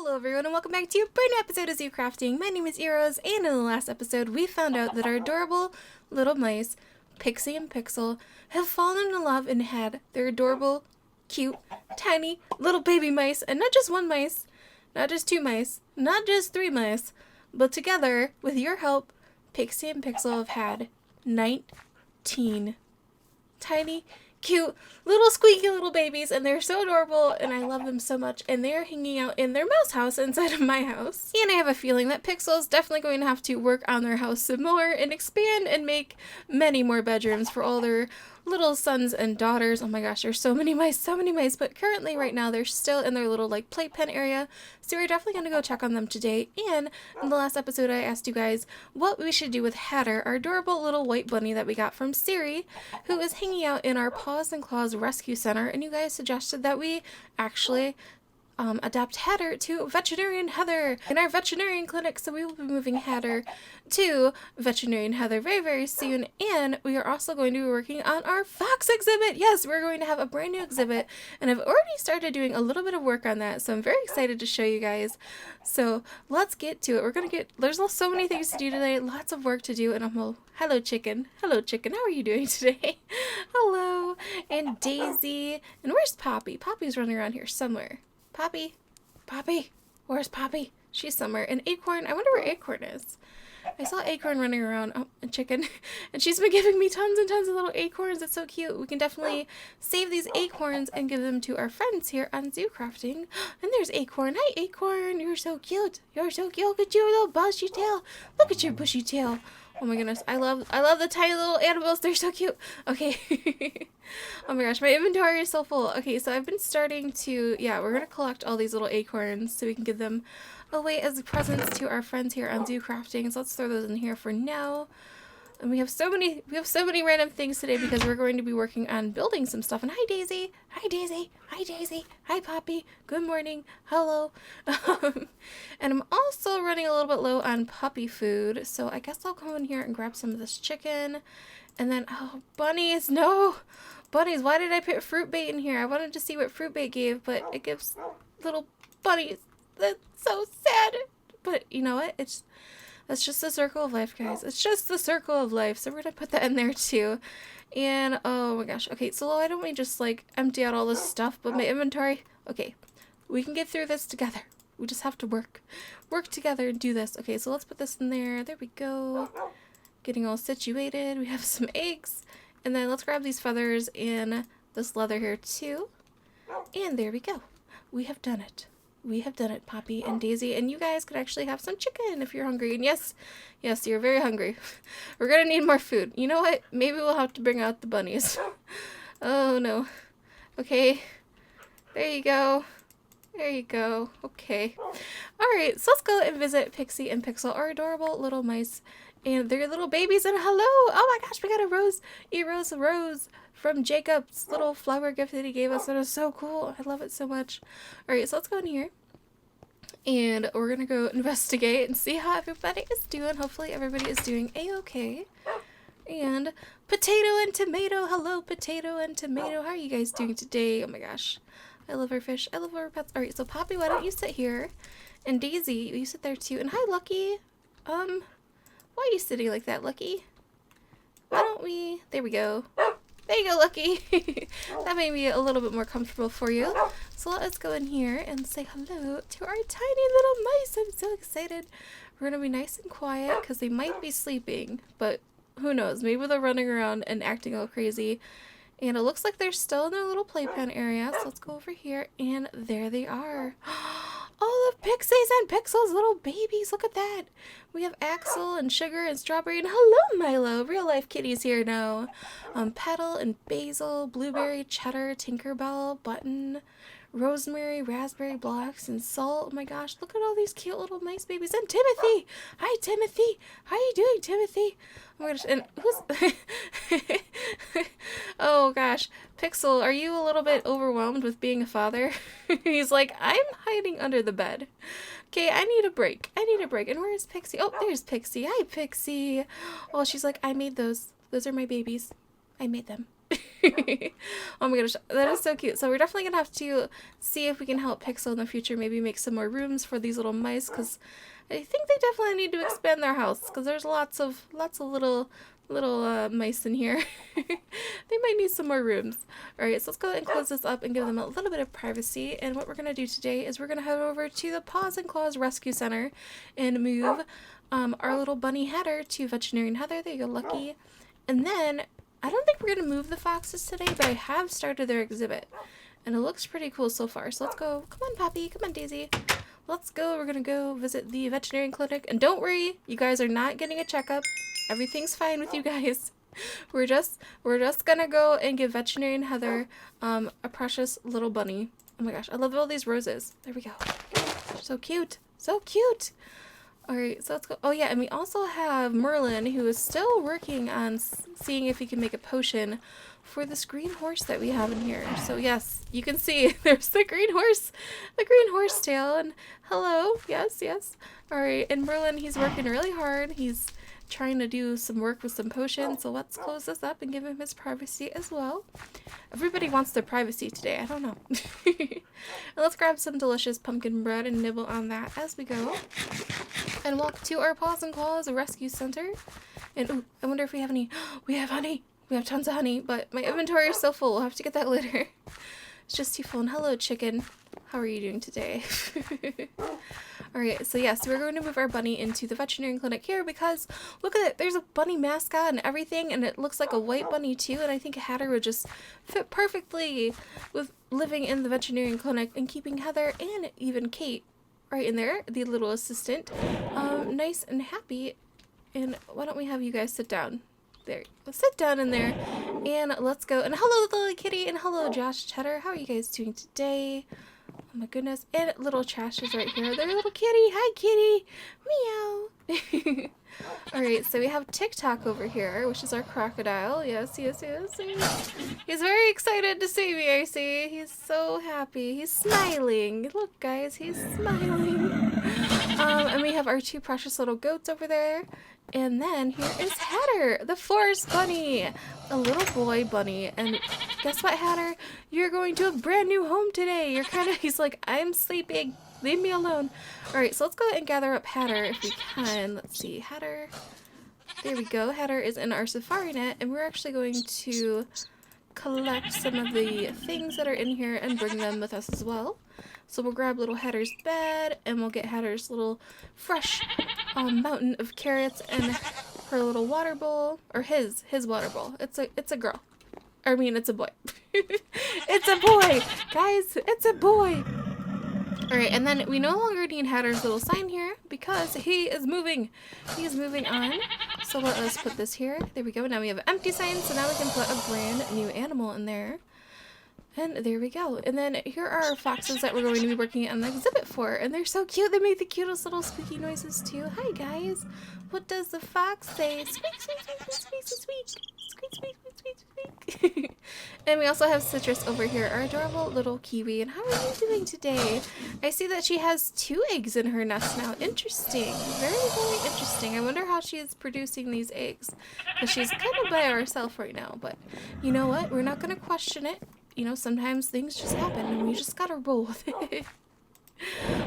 Hello everyone and welcome back to a brand new episode of Zoo Crafting. My name is Erose, and in the last episode we found out that our adorable little mice, Pixie and Pixel, have fallen in love and had their adorable, cute, tiny little baby mice, and not just one mice, not just two mice, not just three mice, but together, with your help, Pixie and Pixel have had 19 tiny, cute, little squeaky little babies, and they're so adorable, and I love them so much, and they're hanging out in their mouse house inside of my house. And I have a feeling that Pixel is definitely going to have to work on their house some more and expand and make many more bedrooms for all their little sons and daughters. Oh my gosh, there's so many mice, but currently right now they're still in their little like playpen area, so we're definitely going to go check on them today. And in the last episode I asked you guys what we should do with Hatter, our adorable little white bunny that we got from Siri, who is hanging out in our Paws and Claws Rescue Center, and you guys suggested that we actually adopt Hatter to Veterinarian Heather in our veterinarian clinic, so we will be moving Hatter to Veterinarian Heather very, very soon. And we are also going to be working on our fox exhibit. Yes, we're going to have a brand new exhibit, and I've already started doing a little bit of work on that, so I'm very excited to show you guys. So let's get to it. There's so many things to do today, lots of work to do, and hello chicken, how are you doing today? Hello. And Daisy, and where's Poppy? Poppy's running around here somewhere. Poppy, where's Poppy? She's somewhere. And Acorn, I wonder where Acorn is. I saw Acorn running around. Oh, and Chicken. And she's been giving me tons and tons of little acorns. It's so cute. We can definitely save these acorns and give them to our friends here on Zoo Crafting. And there's Acorn. Hi, Acorn. You're so cute. Look at your little bushy tail. Look at your bushy tail. Oh my goodness, I love the tiny little animals. They're so cute. Okay. Oh my gosh, my inventory is so full. Okay, so I've been starting to, we're going to collect all these little acorns so we can give them away as presents to our friends here on Zoo Crafting. So let's throw those in here for now. And we have so many random things today because we're going to be working on building some stuff. And hi Daisy. Hi Poppy. Good morning. Hello. And I'm also running a little bit low on puppy food, so I guess I'll come in here and grab some of this chicken. And then, oh, bunnies, no. Bunnies, why did I put fruit bait in here? I wanted to see what fruit bait gave, but it gives little bunnies. That's so sad. But you know what? That's just the circle of life, guys. It's just the circle of life. So we're going to put that in there too. And oh my gosh. Okay, so why don't we just like empty out all this stuff, but my inventory? Okay, we can get through this together. We just have to work together and do this. Okay, so let's put this in there. There we go. Getting all situated. We have some eggs. And then let's grab these feathers and this leather here too. And there we go. We have done it. We have done it, Poppy and Daisy, and you guys could actually have some chicken if you're hungry. And yes, you're very hungry. We're gonna need more food. You know what? Maybe we'll have to bring out the bunnies. Oh no. Okay. There you go. Okay. Alright, so let's go and visit Pixie and Pixel, our adorable little mice. And their little babies, and hello! Oh my gosh, we got a rose from Jacob's little flower gift that he gave us. That is so cool. I love it so much. Alright, so let's go in here. And we're gonna go investigate and see how everybody is doing. Hopefully everybody is doing a-okay. And Potato and Tomato. Hello, Potato and Tomato. How are you guys doing today? Oh my gosh. I love our fish. I love our pets. Alright, so Poppy, why don't you sit here? And Daisy, you sit there too. And hi, Lucky. Why are you sitting like that, Lucky? Why don't we... There we go. There you go, Lucky. That made me a little bit more comfortable for you. So let's go in here and say hello to our tiny little mice. I'm so excited. We're going to be nice and quiet because they might be sleeping, but who knows? Maybe they're running around and acting all crazy. And it looks like they're still in their little playpen area. So let's go over here, and there they are. All of Pixie's and Pixel's little babies. Look at that. We have Axel and Sugar and Strawberry. And hello, Milo. Real life kitties here now. Petal and Basil, Blueberry, Cheddar, Tinkerbell, Button, Rosemary, Raspberry Blocks, and Salt. Oh my gosh, look at all these cute little mice babies. And Timothy. Hi, Timothy. How are you doing, Timothy? Oh my gosh, and who's... Oh gosh. Pixel, are you a little bit overwhelmed with being a father? He's like, I'm hiding under the bed. Okay, I need a break. And where is Pixie? Oh, there's Pixie. Hi, Pixie. Oh, she's like, I made those. Those are my babies. I made them. Oh my gosh, that is so cute. So we're definitely gonna have to see if we can help Pixel in the future, maybe make some more rooms for these little mice, because I think they definitely need to expand their house, because there's lots of little mice in here. They might need some more rooms. Alright, so let's go ahead and close this up and give them a little bit of privacy. And what we're gonna do today is we're gonna head over to the Paws and Claws Rescue Center and move our little bunny Hatter to Veterinarian Heather. There you go, Lucky. And then I don't think we're going to move the foxes today, but I have started their exhibit. And it looks pretty cool so far. So let's go. Come on, Poppy. Come on, Daisy. Let's go. We're going to go visit the veterinarian clinic. And don't worry, you guys are not getting a checkup. Everything's fine with you guys. We're just going to go and give Veterinarian Heather a precious little bunny. Oh my gosh, I love all these roses. There we go. So cute. So cute. Alright, so let's go. Oh yeah, and we also have Merlin, who is still working on seeing if he can make a potion for this green horse that we have in here. So yes, you can see there's the green horse tail, and hello, yes. Alright, and Merlin, he's working really hard. He's trying to do some work with some potions, so let's close this up and give him his privacy as well. Everybody wants their privacy today, I don't know. And let's grab some delicious pumpkin bread and nibble on that as we go. And walk to our Paws and Claws Rescue Center. And ooh, I wonder if we have any. We have honey. We have tons of honey, but my inventory is so full. We'll have to get that later. It's just too full. And hello, chicken. How are you doing today? Alright, so yes, we're going to move our bunny into the veterinarian clinic here because look at it. There's a bunny mascot and everything, and it looks like a white bunny too. And I think a Hatter would just fit perfectly with living in the veterinarian clinic and keeping Heather and even Kate right in there, the little assistant, nice and happy. And why don't we have you guys sit down? There, let's sit down in there, and let's go. And hello, little kitty, and hello, Josh Cheddar. How are you guys doing today? Oh my goodness, and little Trash is right here. There's little kitty. Hi, kitty. Meow. Alright, so we have TikTok over here, which is our crocodile. Yes. He's very excited to see me, I see. He's so happy. He's smiling. Look, guys, he's smiling. And we have our two precious little goats over there. And then here is Hatter, the forest bunny. A little boy bunny. And guess what, Hatter? You're going to a brand new home today. He's like, I'm sleeping. Leave me alone. Alright, so let's go and gather up Hatter if we can. Let's see, Hatter. There we go. Hatter is in our safari net, and we're actually going to collect some of the things that are in here and bring them with us as well. So we'll grab little Hatter's bed, and we'll get Hatter's little fresh mountain of carrots and her little water bowl, or his water bowl. It's a girl. I mean, it's a boy. It's a boy, guys. It's a boy. Alright, and then we no longer need Hatter's little sign here because he is moving. He is moving on. So let us put this here. There we go. Now we have an empty sign, so now we can put a brand new animal in there. And there we go. And then here are our foxes that we're going to be working on the exhibit for. And they're so cute. They make the cutest little squeaky noises too. Hi, guys. What does the fox say? Squeak, squeak, squeak, squeak, squeak, squeak. Squeak, squeak, squeak, squeak, squeak. And we also have Citrus over here, our adorable little kiwi. And how are you doing today? I see that she has 2 eggs in her nest now. Interesting. Very, very interesting. I wonder how she is producing these eggs. Because she's kind of by herself right now. But you know what? We're not going to question it. You know, sometimes things just happen and we just gotta roll with it.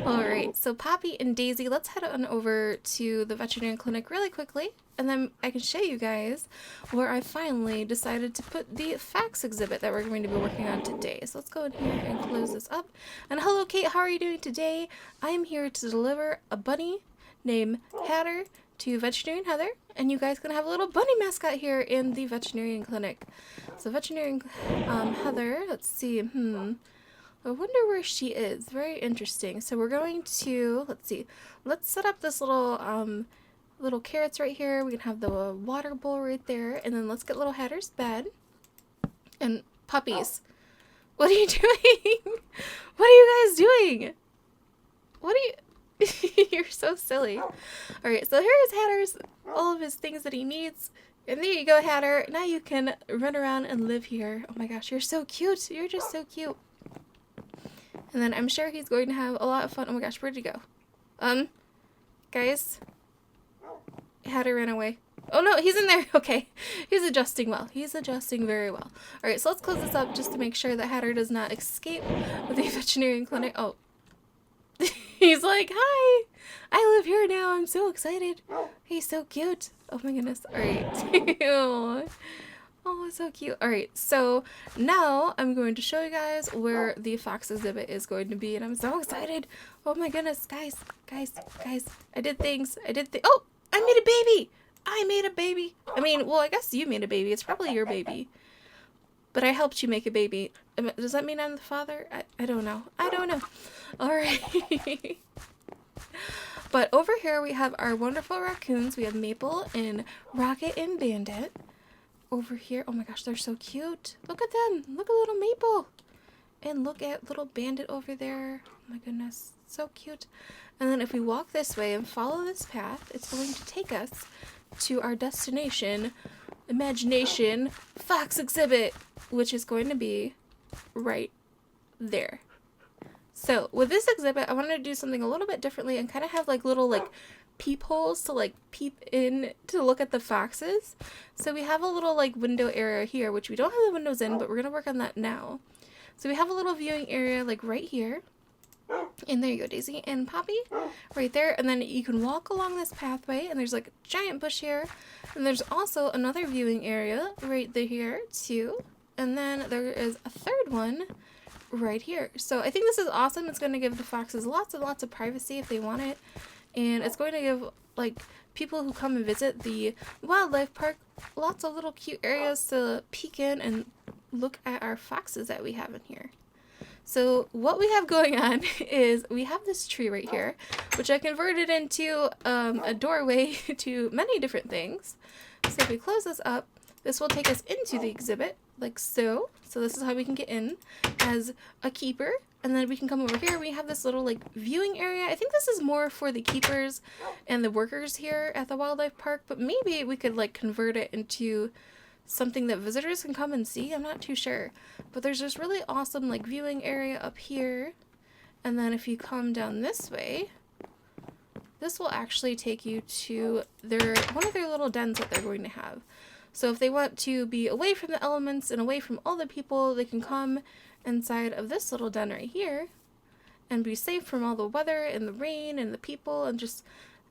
Alright, so Poppy and Daisy, let's head on over to the veterinarian clinic really quickly, and then I can show you guys where I finally decided to put the facts exhibit that we're going to be working on today. So let's go in here and close this up. And hello, Kate, how are you doing today? I am here to deliver a bunny named Hatter to Veterinarian Heather, and you guys gonna have a little bunny mascot here in the veterinarian clinic. So Veterinarian Heather, let's see, I wonder where she is. Very interesting. So we're going to, let's see, let's set up this little little carrots right here. We can have the water bowl right there, and then let's get little Hatter's bed. And puppies, what are you doing? What are you guys doing? What are you? You're so silly. Alright, so here's Hatter's, all of his things that he needs. And there you go, Hatter. Now you can run around and live here. Oh my gosh, you're so cute. You're just so cute. And then I'm sure he's going to have a lot of fun. Oh my gosh, where'd he go? Guys? Hatter ran away. Oh no, he's in there. Okay. He's adjusting well. He's adjusting very well. Alright, so let's close this up just to make sure that Hatter does not escape with the veterinarian clinic. Oh. He's like, hi! I live here now. I'm so excited. He's so cute. Oh my goodness. Alright. Oh, it's so cute. Alright, so now I'm going to show you guys where the fox exhibit is going to be, and I'm so excited. Oh my goodness, guys. I did things. Oh! I made a baby! I made a baby. I mean, well, I guess you made a baby. It's probably your baby. But I helped you make a baby. Does that mean I'm the father? I don't know. Alright. But over here we have our wonderful raccoons. We have Maple and Rocket and Bandit. Over here, oh my gosh, they're so cute. Look at them. Look at little Maple. And look at little Bandit over there. Oh my goodness, so cute. And then if we walk this way and follow this path, it's going to take us to our destination, Imagination Fox Exhibit, which is going to be right there. So with this exhibit, I wanted to do something a little bit differently and kind of have like little like peepholes to like peep in to look at the foxes. So we have a little like window area here, which we don't have the windows in, but we're going to work on that now. So we have a little viewing area like right here. And there you go, Daisy and Poppy, right there. And then you can walk along this pathway, and there's like a giant bush here. And there's also another viewing area right there here too. And then there is a third one right here. So I think this is awesome. It's going to give the foxes lots and lots of privacy if they want it. And it's going to give like people who come and visit the wildlife park lots of little cute areas to peek in and look at our foxes that we have in here. So what we have going on is we have this tree right here, which I converted into a doorway to many different things. So if we close this up, this will take us into the exhibit like so. So this is how we can get in as a keeper. And then we can come over here. We have this little like viewing area. I think this is more for the keepers and the workers here at the wildlife park, but maybe we could like convert it into something that visitors can come and see. I'm not too sure. But there's this really awesome like viewing area up here. And then if you come down this way, this will actually take you to one of their little dens that they're going to have. So if they want to be away from the elements and away from all the people, they can come inside of this little den right here and be safe from all the weather and the rain and the people, and just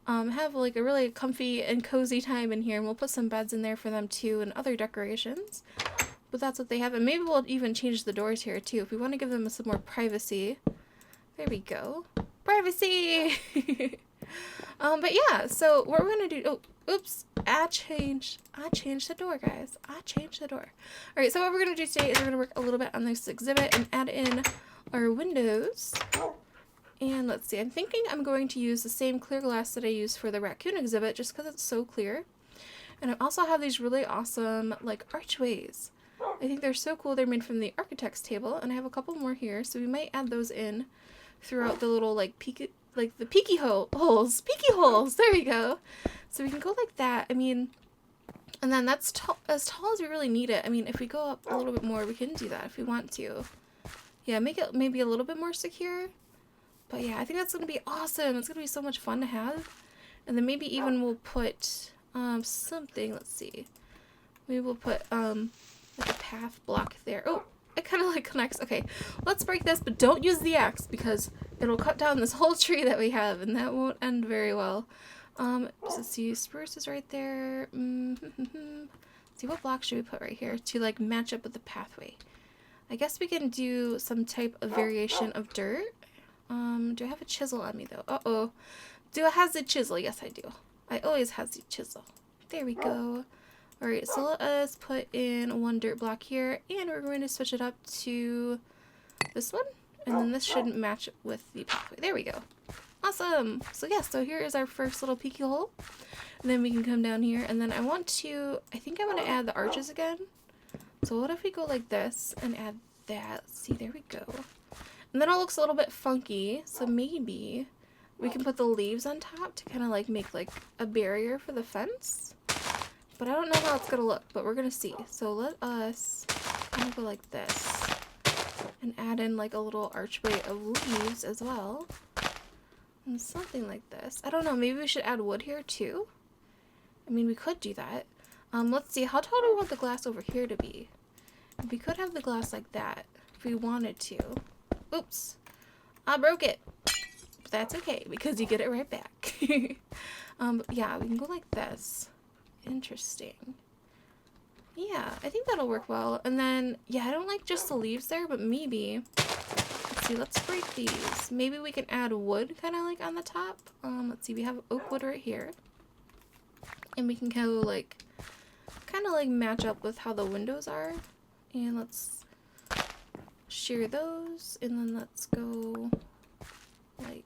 have like a really comfy and cozy time in here. And we'll put some beds in there for them too and other decorations. But that's what they have. And maybe we'll even change the doors here too if we want to give them some more privacy. There we go. Privacy! But yeah, so what we're going to do... Oh, oops. I changed the door, guys. I changed the door. Alright, so what we're going to do today is we're going to work a little bit on this exhibit and add in our windows. And let's see, I'm thinking I'm going to use the same clear glass that I used for the raccoon exhibit just because it's so clear. And I also have these really awesome, like, archways. I think they're so cool. They're made from the architect's table, and I have a couple more here, so we might add those in throughout the little, like, the peeky holes. Peeky holes! There we go. So we can go like that. I mean, and then that's as tall as we really need it. I mean, if we go up a little bit more, we can do that if we want to. Yeah, make it maybe a little bit more secure. But yeah, I think that's going to be awesome. It's going to be so much fun to have. And then maybe even we'll put something, let's see. Maybe we'll put like a path block there. Oh, it kind of like connects. Okay, let's break this, but don't use the axe because it'll cut down this whole tree that we have, and that won't end very well. Let's see, spruce is right there. See, what block should we put right here to like match up with the pathway? I guess we can do some type of variation of dirt. Do I have a chisel on me though? Uh-oh. Do I have the chisel? Yes, I do. I always have the chisel. There we go. Alright, so let us put in one dirt block here, and we're going to switch it up to this one, and then this should match with the pathway. There we go. Awesome! So yeah, so here is our first little peeky hole, and then we can come down here, and then I think I want to add the arches again. So what if we go like this and add that? See, there we go. And then it looks a little bit funky, so maybe we can put the leaves on top to kind of like make like a barrier for the fence. But I don't know how it's going to look, but we're going to see. So let us kind of go like this and add in like a little archway of leaves as well. And something like this. I don't know, maybe we should add wood here too. I mean, we could do that. Let's see, how tall do we want the glass over here to be? We could have the glass like that if we wanted to. Oops, I broke it. But that's okay because you get it right back. Yeah, we can go like this. Interesting. Yeah, I think that'll work well. And then, yeah, I don't like just the leaves there, but maybe, let's see, let's break these. Maybe we can add wood kind of like on the top. Let's see, we have oak wood right here. And we can go like, kind of like match up with how the windows are. And let's shear those. And then let's go like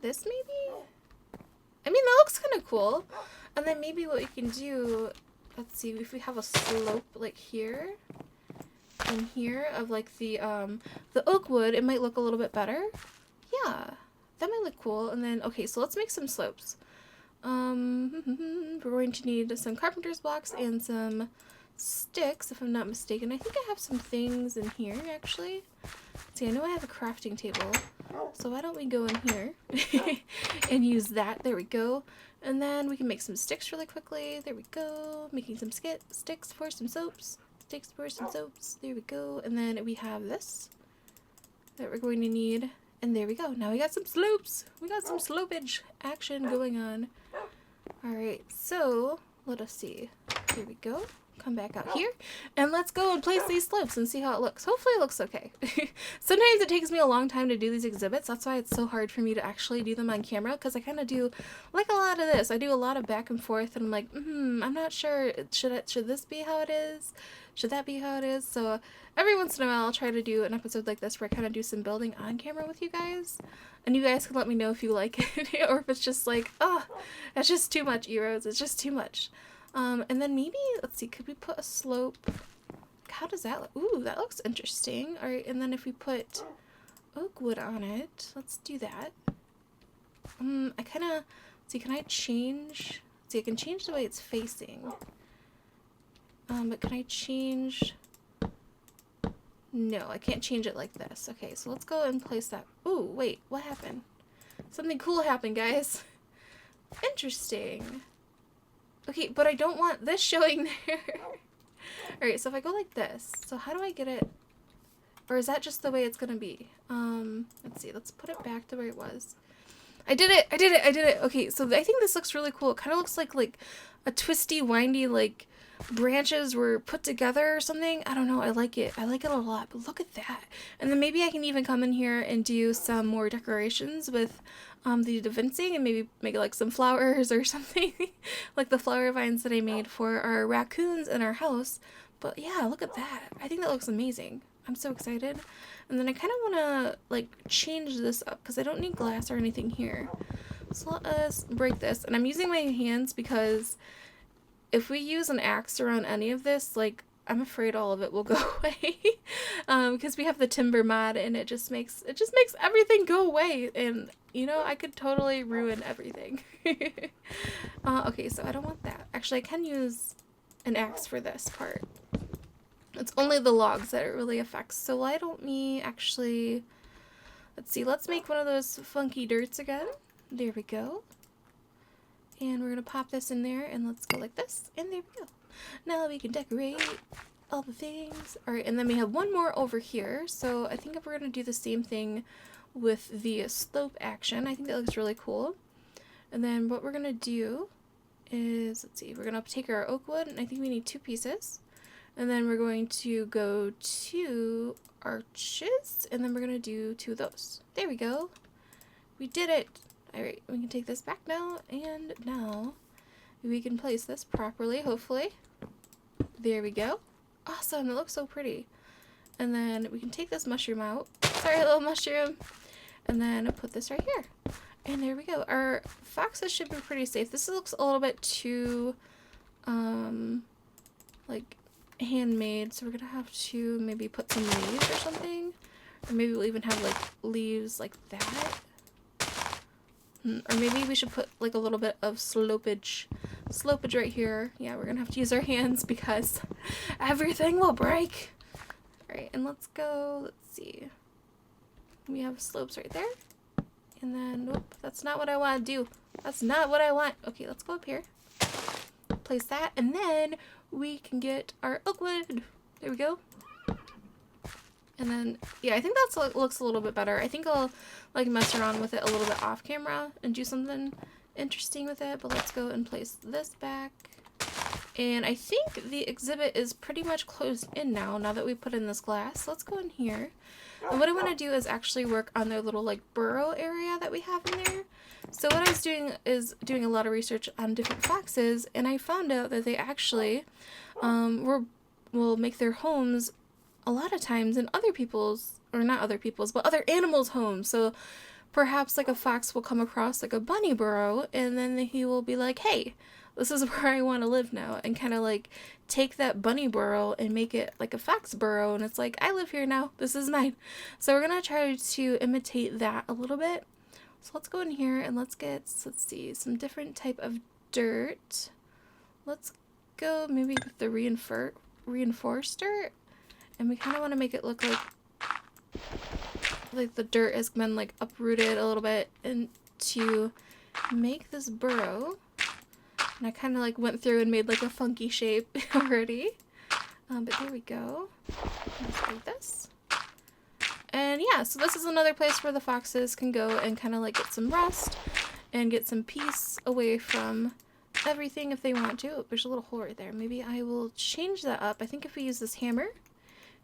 this maybe? I mean, that looks kind of cool. And then maybe what we can do, let's see, if we have a slope like here and here of like the oak wood, it might look a little bit better. Yeah, that might look cool. And then, okay, so let's make some slopes. We're going to need some carpenter's blocks and some sticks, if I'm not mistaken. I think I have some things in here, actually. See, I know I have a crafting table, so why don't we go in here and use that. There we go. And then we can make some sticks really quickly. There we go. Making some sticks for some soaps. Sticks for some soaps. There we go. And then we have this that we're going to need. And there we go. Now we got some slopes. We got some slopage action going on. Alright, so let us see. Here we go. Come back out here and let's go and place these slopes and see how it looks. Hopefully it looks okay. Sometimes it takes me a long time to do these exhibits. That's why it's so hard for me to actually do them on camera, because I kind of do like a lot of this. I do a lot of back and forth and I'm like, I'm not sure. Should this be how it is? Should that be how it is? So every once in a while I'll try to do an episode like this where I kind of do some building on camera with you guys. And you guys can let me know if you like it or if it's just like, oh, that's just too much, Erose. It's just too much. And then maybe, let's see, could we put a slope? How does that look? Ooh, that looks interesting. All right, and then if we put oak wood on it, let's do that. I kind of, see, can I change? See, I can change the way it's facing. But can I change? No, I can't change it like this. Okay, so let's go and place that. Ooh, wait, what happened? Something cool happened, guys. Interesting. Okay, but I don't want this showing there. Alright, so if I go like this, so how do I get it? Or is that just the way it's gonna be? Let's see, let's put it back to where it was. I did it! I did it! I did it! Okay, so I think this looks really cool. It kind of looks like a twisty, windy, like, branches were put together or something. I don't know, I like it. I like it a lot, but look at that. And then maybe I can even come in here and do some more decorations with the DaVincing and maybe make like some flowers or something. Like the flower vines that I made for our raccoons in our house. But yeah, look at that. I think that looks amazing. I'm so excited. And then I kind of want to like change this up because I don't need glass or anything here. So let us break this. And I'm using my hands because if we use an axe around any of this, like, I'm afraid all of it will go away. Because we have the timber mod and it just makes everything go away. And, you know, I could totally ruin everything. Okay, so I don't want that. Actually, I can use an axe for this part. It's only the logs that it really affects. So why don't we actually, let's see, let's make one of those funky dirts again. There we go. And we're going to pop this in there and let's go like this. And there we go. Now we can decorate all the things. Alright, and then we have one more over here. So I think if we're going to do the same thing with the slope action, I think that looks really cool. And then what we're going to do is, let's see, we're going to take our oak wood, and I think we need 2 pieces. And then we're going to go to arches, and then we're going to do 2 of those. There we go. We did it. Alright, we can take this back now, and now we can place this properly, hopefully. There we go. Awesome, it looks so pretty. And then we can take this mushroom out. Sorry, little mushroom. And then put this right here. And there we go. Our foxes should be pretty safe. This looks a little bit too, like, handmade. So we're going to have to maybe put some leaves or something. Or maybe we'll even have, like, leaves like that. Or maybe we should put like a little bit of slopage right here. Yeah, we're gonna have to use our hands because everything will break. Alright, and let's go, let's see. We have slopes right there. And then, nope, that's not what I want to do. That's not what I want. Okay, let's go up here. place that, and then we can get our oak wood. There we go. And then, yeah, I think that looks a little bit better. I think I'll like mess around with it a little bit off camera and do something interesting with it, but let's go and place this back. And I think the exhibit is pretty much closed in now that we put in this glass. Let's go in here. And what I want to do is actually work on their little like burrow area that we have in there. So what I was doing is doing a lot of research on different foxes, and I found out that they actually will make their homes a lot of times in other people's, or not other people's, but other animals' homes. So perhaps like a fox will come across like a bunny burrow, and then he will be like, hey, this is where I want to live now, and kind of like take that bunny burrow and make it like a fox burrow, and it's like, I live here now, this is mine. So we're gonna try to imitate that a little bit. So let's go in here and let's see, some different type of dirt. Let's go maybe with the reinforced dirt, and we kind of want to make it look like the dirt has been like uprooted a little bit, and to make this burrow. And I kind of like went through and made like a funky shape already. But there we go. Let's do this. And yeah, so this is another place where the foxes can go and kind of like get some rest and get some peace away from everything if they want to. Oh, there's a little hole right there. Maybe I will change that up. I think if we use this hammer,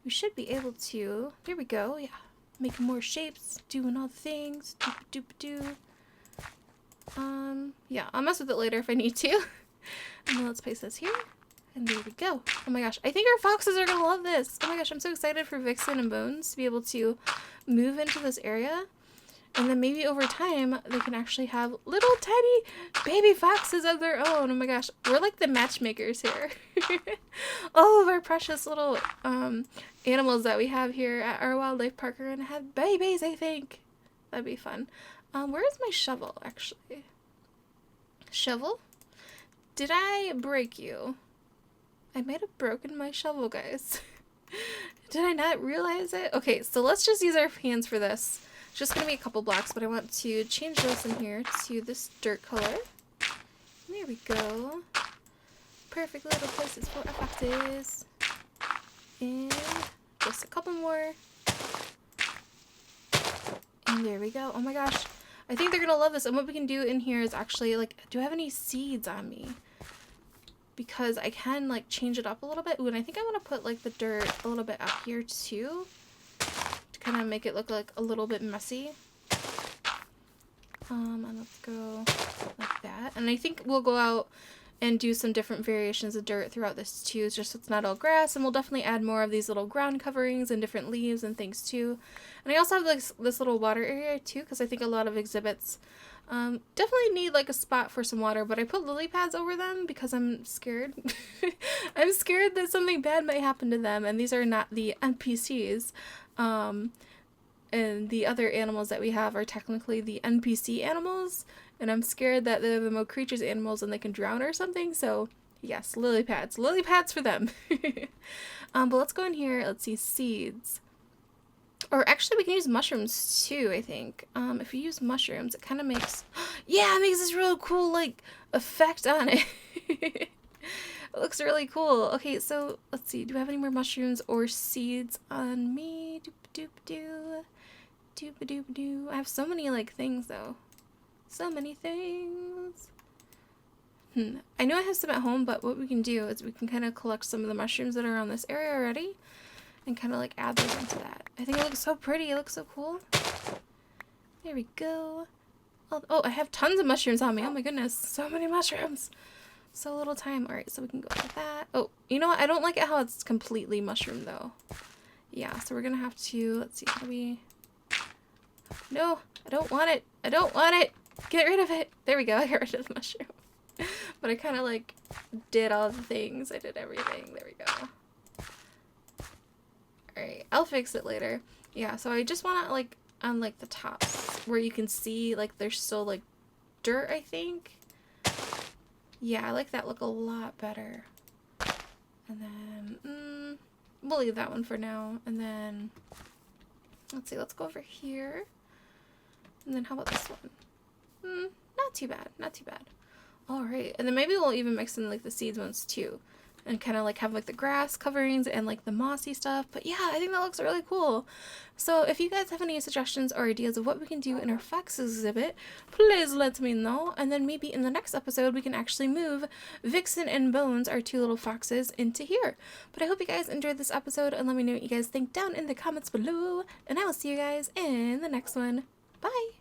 we should be able to. There we go. Yeah. Making more shapes, doing all the things. Doop-a-doop-a-doo. Yeah, I'll mess with it later if I need to. And then let's place this here. And there we go. Oh my gosh, I think our foxes are gonna love this. Oh my gosh, I'm so excited for Vixen and Bones to be able to move into this area. And then maybe over time, they can actually have little tiny baby foxes of their own. Oh my gosh, we're like the matchmakers here. All of our precious little animals that we have here at our wildlife park are gonna have babies, I think. That'd be fun. Where is my shovel, actually? Shovel? Did I break you? I might have broken my shovel, guys. Did I not realize it? Okay, so let's just use our hands for this. It's just gonna be a couple blocks, but I want to change this in here to this dirt color. There we go. Perfect little places for our foxes. And just a couple more. And there we go. Oh my gosh. I think they're gonna love this. And what we can do in here is actually like, do I have any seeds on me? Because I can like change it up a little bit. Ooh, and I think I want to put like the dirt a little bit up here too, to kind of make it look like a little bit messy. And let's go like that. And I think we'll go out and do some different variations of dirt throughout this too, just so it's not all grass. And we'll definitely add more of these little ground coverings and different leaves and things too. And I also have like this little water area too, because I think a lot of exhibits definitely need like a spot for some water, but I put lily pads over them because I'm scared. I'm scared that something bad might happen to them, and these are not the NPCs. And the other animals that we have are technically the NPC animals, and I'm scared that they're the MoCreatures animals and they can drown or something, so yes, lily pads for them. But let's go in here, let's see, seeds. Or actually we can use mushrooms too, I think. If you use mushrooms, it kind of makes, yeah, it makes this real cool like effect on it. It looks really cool. Okay, so let's see, do I have any more mushrooms or seeds on me? Doop-a-doop-a-doo. Doop-a-doop-a-doo. I have so many like things though. So many things. I know I have some at home, but what we can do is we can kind of collect some of the mushrooms that are around this area already and kind of like add those into that. I think it looks so pretty. It looks so cool. There we go. Oh, I have tons of mushrooms on me. Oh my goodness. So many mushrooms. So little time. Alright, so we can go like that. Oh, you know what? I don't like it how it's completely mushroom though. Yeah, so we're gonna have to, let's see, how do we... No, I don't want it. I don't want it. Get rid of it. There we go. I got rid of the mushroom. But I kind of like did all the things. I did everything. There we go. Alright, I'll fix it later. Yeah, so I just want to like on like the tops where you can see like there's still like dirt, I think. Yeah, I like that look a lot better. And then we'll leave that one for now. And then let's see, let's go over here. And then how about this one? Not too bad, not too bad. All right, and then maybe we'll even mix in like the seeds ones too, and kind of like have like the grass coverings and like the mossy stuff. But yeah, I think that looks really cool. So if you guys have any suggestions or ideas of what we can do in our fox exhibit, please let me know. And then maybe in the next episode, we can actually move Vixen and Bones, our two little foxes, into here. But I hope you guys enjoyed this episode, and let me know what you guys think down in the comments below. And I will see you guys in the next one. Bye!